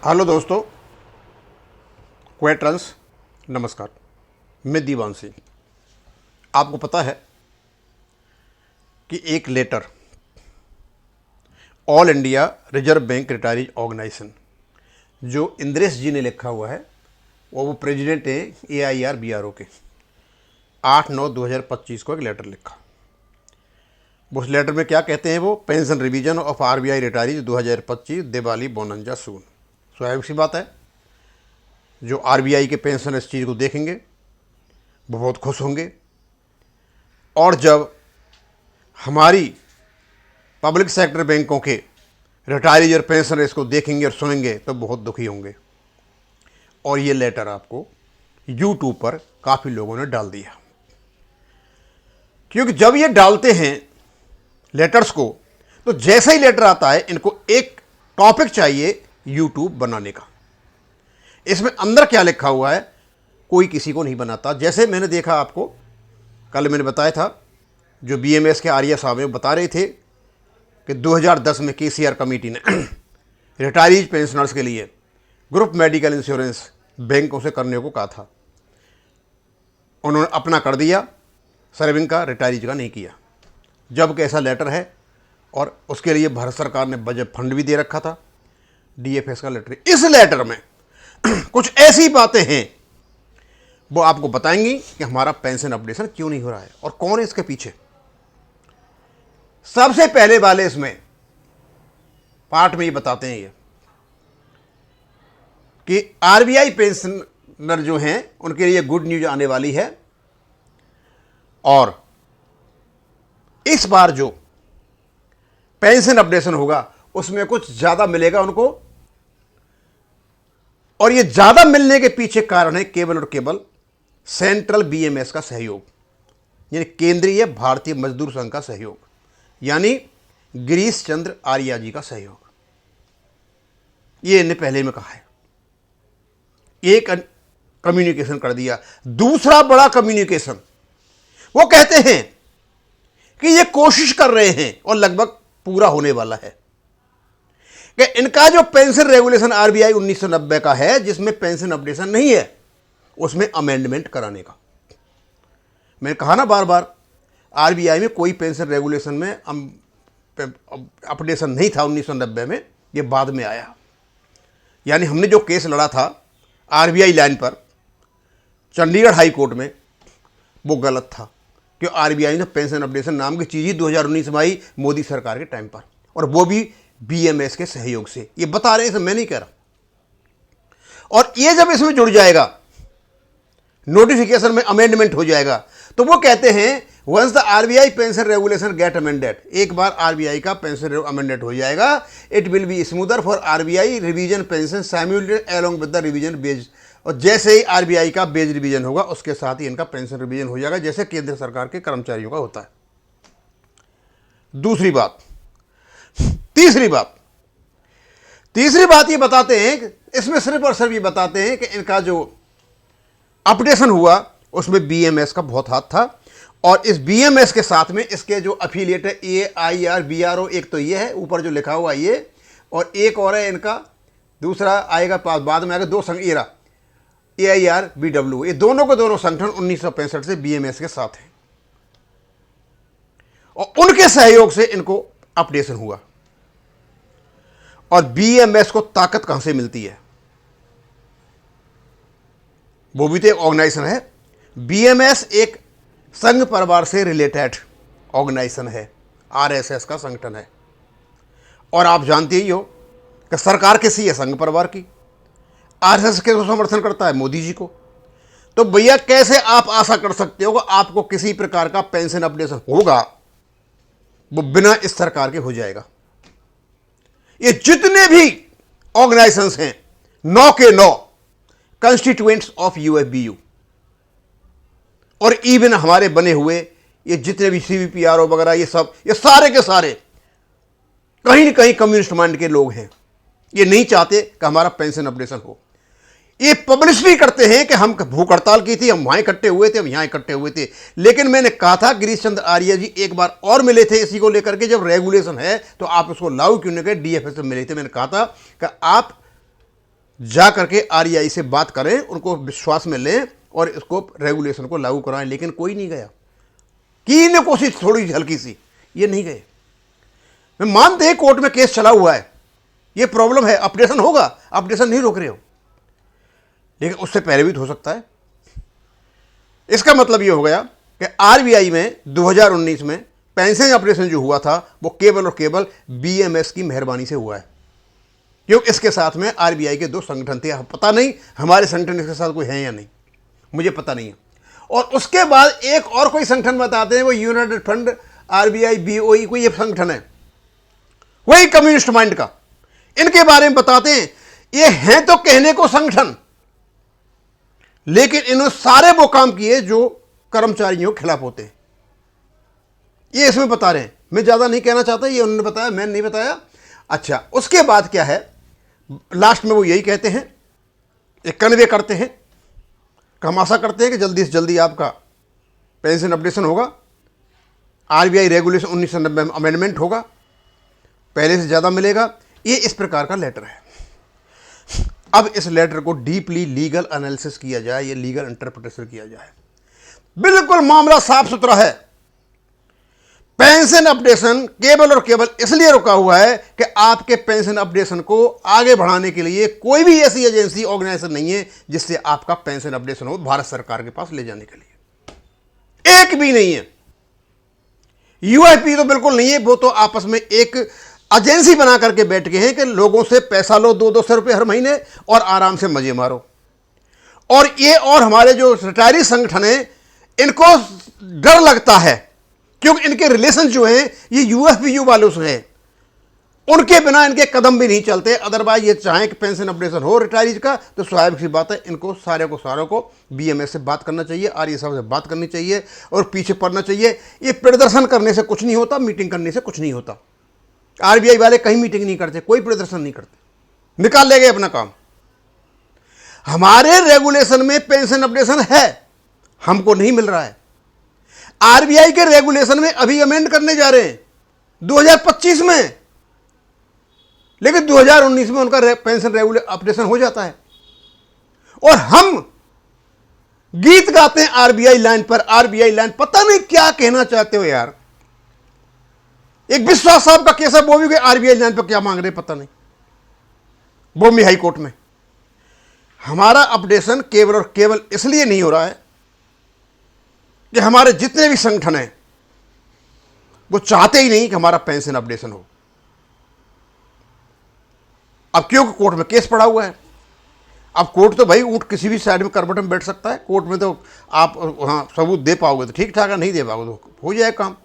Hello दोस्तों, क्वेट्रंस नमस्कार। मैं दीवान सिंह। आपको पता है कि एक letter All India Reserve Bank retirees organisation जो इंद्रेश जी ने लिखा हुआ है, वो प्रेसिडेंट हैं AIRBRO के। 8/9/2025 को एक लेटर लिखा। उस लेटर में क्या कहते हैं वो, pension revision of RBI retirees 2025 Diwali bonanza soon. स्वाभाविक सी बात है, जो RBI के पेंशन इस चीज़ को देखेंगे वो बहुत खुश होंगे, और जब हमारी पब्लिक सेक्टर बैंकों के रिटायरीज और पेंशन इसको देखेंगे और सुनेंगे तो बहुत दुखी होंगे। और ये लेटर आपको YouTube पर काफ़ी लोगों ने डाल दिया, क्योंकि जब ये डालते हैं लेटर्स को तो जैसा ही लेटर आता है इनको एक टॉपिक चाहिए YouTube बनाने का। इसमें अंदर क्या लिखा हुआ है कोई किसी को नहीं बनाता। जैसे मैंने देखा, आपको कल मैंने बताया था, जो BMS के आर्या साहब हैं बता रहे थे कि 2010 में KCR कमेटी ने रिटायरीज पेंशनर्स के लिए ग्रुप मेडिकल इंश्योरेंस बैंकों से करने को कहा था। उन्होंने अपना कर दिया, सर्विंग का, रिटायरीज का नहीं किया। जबकि ऐसा लेटर है और उसके लिए भारत सरकार ने बजट फंड भी दे रखा था, DFS का लेटर। इस लेटर में कुछ ऐसी बातें हैं वो आपको बताएंगी कि हमारा पेंशन अपडेशन क्यों नहीं हो रहा है और कौन है इसके पीछे। सबसे पहले वाले इसमें पार्ट में ये बताते हैं ये कि RBI पेंशनर जो हैं उनके लिए गुड न्यूज आने वाली है, और इस बार जो पेंशन अपडेशन होगा उसमें कुछ ज्यादा मिलेगा उनको। और ये ज्यादा मिलने के पीछे कारण है केवल और केवल सेंट्रल BMS का सहयोग, यानी केंद्रीय भारतीय मजदूर संघ का सहयोग, यानी गिरीश चंद्र आर्या जी का सहयोग। ये इन्हें पहले में कहा है। एक कम्युनिकेशन कर दिया। दूसरा बड़ा कम्युनिकेशन, वो कहते हैं कि ये कोशिश कर रहे हैं और लगभग पूरा होने वाला है कि इनका जो पेंशन रेगुलेशन RBI 1990 का है, जिसमें पेंशन अपडेशन नहीं है, उसमें अमेंडमेंट कराने का। मैंने कहा ना बार बार, RBI में कोई पेंशन रेगुलेशन में अपडेशन नहीं था 1990 में, ये बाद में आया। यानी हमने जो केस लड़ा था RBI लाइन पर चंडीगढ़ हाई कोर्ट में, वो गलत था, कि RBI ने पेंशन अपडेशन नाम की चीज़ ही 2019 में आई मोदी सरकार के टाइम पर, और वो भी BMS के सहयोग से। ये बता रहे हैं, इसे मैं नहीं कह रहा। और ये जब इसमें जुड़ जाएगा, नोटिफिकेशन में अमेंडमेंट हो जाएगा, तो वो कहते हैं once the RBI pension regulation get amended, एक बार RBI का पेंशन अमेंडेड हो जाएगा, it will be smoother for RBI revision pension simultaneous along with the revision wage. और जैसे ही RBI का बेज रिवीजन होगा उसके साथ ही इनका पेंशन रिवीजन हो जाएगा, जैसे केंद्र सरकार के कर्मचारियों का होता है। दूसरी बात, तीसरी बात ये बताते हैं, इसमें सिर्फ और सिर्फ ये बताते हैं कि इनका जो अपडेशन हुआ उसमें BMS का बहुत हाथ था, और इस BMS के साथ में इसके जो अफिलिएट है AIRBRO, एक तो ये है ऊपर जो लिखा हुआ ये, और एक और है इनका, दूसरा आएगा बाद में आएगा, दो संघ AIRBW। ये दोनों के दोनों संगठन 1965 से BMS के साथ हैं, और उनके सहयोग से इनको अपडेशन हुआ। और BMS को ताकत कहां से मिलती है? वो भी तो एक ऑर्गेनाइजेशन है। BMS एक संघ परिवार से रिलेटेड ऑर्गेनाइजेशन है, RSS का संगठन है। और आप जानते ही हो कि सरकार किसी है, संघ परिवार की। RSS के समर्थन करता है मोदी जी को। तो भैया कैसे आप आशा कर सकते हो कि आपको किसी प्रकार का पेंशन अपडेशन होगा, वो बिना इस सरकार के हो जाएगा? ये जितने भी ऑर्गेनाइजेशंस हैं, 9 के 9 कंस्टिट्यूएंट्स ऑफ UFBU, और इवन हमारे बने हुए ये जितने भी CVPRO वगैरह, ये सब, ये सारे के सारे कहीं न कहीं कम्युनिस्ट माइंड के लोग हैं। ये नहीं चाहते कि हमारा पेंशन अपडेशन हो। ये पब्लिश भी करते हैं कि हम भूख हड़ताल की थी, हम वहां इकट्ठे हुए थे, हम यहां इकट्ठे हुए थे। लेकिन मैंने कहा था, गिरीश चंद्र आर्या जी एक बार और मिले थे इसी को लेकर के, जब रेगुलेशन है तो आप उसको लागू क्यों नहीं करें, DFS से मिले थे। मैंने कहा था कि आप जा करके आरईआई से बात करें, उनको विश्वास में लें और इसको रेगुलेशन को लागू कराएं, लेकिन कोई नहीं गया। की ने कोशिश थोड़ी हल्की सी, ये नहीं गए। मैं मानते हैं कोर्ट में केस चला हुआ है, ये प्रॉब्लम है, अपडेशन होगा, अपडेशन नहीं रोक रहे हो, लेकिन उससे पहले भी तो हो सकता है। इसका मतलब ये हो गया कि आरबीआई में 2019 में पेंशन अपडेशन जो हुआ था वो केवल और केवल बीएमएस की मेहरबानी से हुआ है, क्योंकि इसके साथ में आरबीआई के 2 संगठन थे। पता नहीं हमारे संगठन इसके साथ कोई है या नहीं, मुझे पता नहीं है। और उसके बाद एक और कोई संगठन बताते हैं, वो यूनाइटेड फंड आरबीआई बीओई कोई ये संगठन है, वही कम्युनिस्ट माइंड का। इनके बारे में बताते हैं, ये हैं तो कहने को संगठन, लेकिन इन्होंने सारे वो काम किए जो कर्मचारियों के खिलाफ होते हैं, ये इसमें बता रहे हैं। मैं ज्यादा नहीं कहना चाहता, ये उन्होंने बताया, मैंने नहीं बताया। अच्छा, उसके बाद क्या है, लास्ट में वो यही कहते हैं, एक कन्वे करते हैं, हम आशा करते हैं कि जल्दी से जल्दी आपका पेंशन अपडेशन होगा, आरबीआई रेगुलेशन 1990 में अमेंडमेंट होगा, पहले से ज़्यादा मिलेगा। ये इस प्रकार का लेटर है। अब इस लेटर को डीपली लीगल एनालिसिस किया जाए, ये लीगल इंटरप्रिटेशन किया जाए। बिल्कुल मामला साफ सुथरा है। पेंशन अपडेशन केवल और केवल इसलिए रुका हुआ है कि आपके पेंशन अपडेशन को आगे बढ़ाने के लिए कोई भी ऐसी एजेंसी ऑर्गेनाइजेशन नहीं है जिससे आपका पेंशन अपडेशन हो भारत सरकार के पास ले जाने के लिए, एक भी नहीं है। यूआईपी तो बिल्कुल नहीं है, वो तो आपस में एक एजेंसी बना करके बैठ गए हैं कि लोगों से पैसा लो 200-200 रुपये हर महीने और आराम से मजे मारो। और ये और हमारे जो रिटायरी संगठन है, इनको डर लगता है क्योंकि इनके रिलेशन जो हैं ये यूएफपीयू वालों से हैं, उनके बिना इनके कदम भी नहीं चलते। अदरवाइज ये चाहें कि पेंशन अपडेशन हो रिटायरीज का, तो स्वाभाविक सी बात है इनको सारों को बीएमएस से बात करना चाहिए, आरए साहब से बात करनी चाहिए और पीछे पड़ना चाहिए। ये प्रदर्शन करने से कुछ नहीं होता, मीटिंग करने से कुछ नहीं होता। आरबीआई वाले कहीं मीटिंग नहीं करते, कोई प्रदर्शन नहीं करते, निकाल ले गए अपना काम। हमारे रेगुलेशन में पेंशन अपडेशन है, हमको नहीं मिल रहा है। आरबीआई के रेगुलेशन में अभी अमेंड करने जा रहे हैं 2025 में, लेकिन 2019 में उनका पेंशन अपडेशन हो जाता है। और हम गीत गाते हैं आरबीआई लाइन पर, आरबीआई लाइन। पता नहीं क्या कहना चाहते हो यार। एक विश्वास साहब का केस है, वो भी आरबीआई लाइन पर क्या मांग रहे पता नहीं, बॉम्बे हाई कोर्ट में। हमारा अपडेशन केवल और केवल इसलिए नहीं हो रहा है कि हमारे जितने भी संगठन हैं वो चाहते ही नहीं कि हमारा पेंशन अपडेशन हो। अब क्योंकि कोर्ट में केस पड़ा हुआ है, अब कोर्ट तो भाई ऊंट किसी भी साइड में करवट में बैठ सकता है। कोर्ट में तो आप हाँ सबूत दे पाओगे तो ठीक ठाक है, नहीं दे पाओगे तो हो जाएगा काम।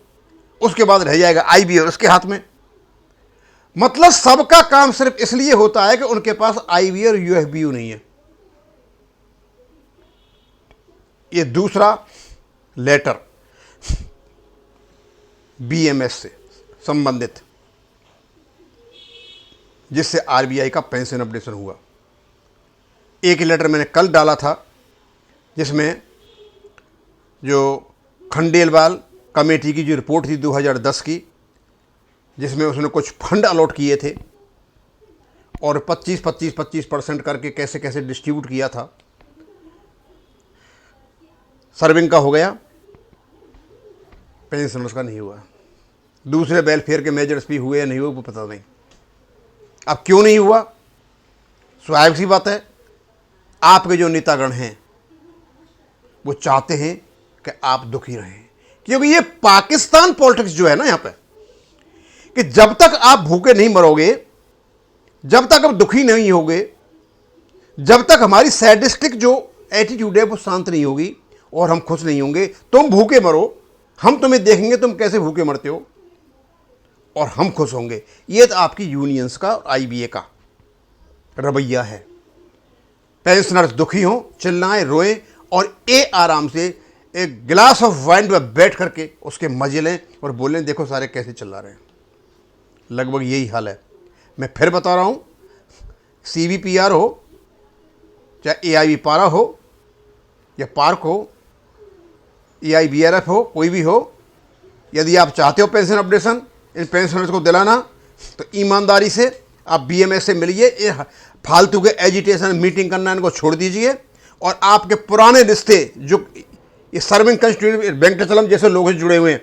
उसके बाद रह जाएगा आईबी और उसके हाथ में। मतलब सबका काम सिर्फ इसलिए होता है कि उनके पास आईबी और यूएफबीयू नहीं है। ये दूसरा लेटर बीएमएस से संबंधित जिससे आरबीआई का पेंशन अपडेशन हुआ। एक लेटर मैंने कल डाला था जिसमें जो खंडेलवाल कमेटी की जो रिपोर्ट थी 2010 की, जिसमें उसने कुछ फंड अलॉट किए थे और 25% करके कैसे कैसे डिस्ट्रीब्यूट किया था। सर्विंग का हो गया, पेंशनर्स का नहीं हुआ। दूसरे वेलफेयर के मेजर्स भी हुए या नहीं हुए वो पता नहीं। अब क्यों नहीं हुआ, स्वाभाविक सी बात है, आपके जो नेतागण हैं वो चाहते हैं कि आप दुखी रहें। क्योंकि ये पाकिस्तान पॉलिटिक्स जो है ना यहाँ पे, कि जब तक आप भूखे नहीं मरोगे, जब तक आप दुखी नहीं होगे, जब तक हमारी सैडिस्टिक जो एटीट्यूड है वो शांत नहीं होगी और हम खुश नहीं होंगे, तुम भूखे मरो, हम तुम्हें देखेंगे तुम कैसे भूखे मरते हो और हम खुश होंगे। ये तो आपकी यूनियंस का और आईबीए का रवैया है। पेंशनर्स दुखी हों, चिल्लाएं, रोएं और आराम से एक गिलास ऑफ वाइन पर बैठ करके उसके मजे लें और बोलें देखो सारे कैसे चिल्ला रहे हैं। लगभग यही हाल है। मैं फिर बता रहा हूं, सीबीपीआर हो चाहे एआईबी पारा हो या पार्क हो, एआईबीआरएफ हो, कोई भी हो, यदि आप चाहते हो पेंशन अपडेशन इन पेंशनर्स को दिलाना, तो ईमानदारी से आप बीएमएस से मिलिए, ये फालतू के एजिटेशन मीटिंग करना इनको छोड़ दीजिए, और आपके पुराने रिश्ते जो ये सर्विंग कंस्टिट्यूट वेंकटचलम जैसे लोगों से जुड़े हुए हैं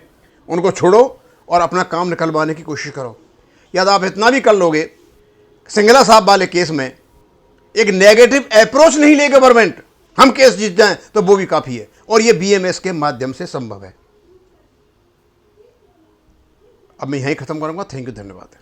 उनको छोड़ो और अपना काम निकलवाने की कोशिश करो। यदि आप इतना भी कर लोगे, सिंगला साहब वाले केस में एक नेगेटिव अप्रोच नहीं ले गवर्नमेंट, हम केस जीत जाएं तो वो भी काफ़ी है, और ये बीएमएस के माध्यम से संभव है। अब मैं यहीं ख़त्म करूंगा। थैंक यू, धन्यवाद।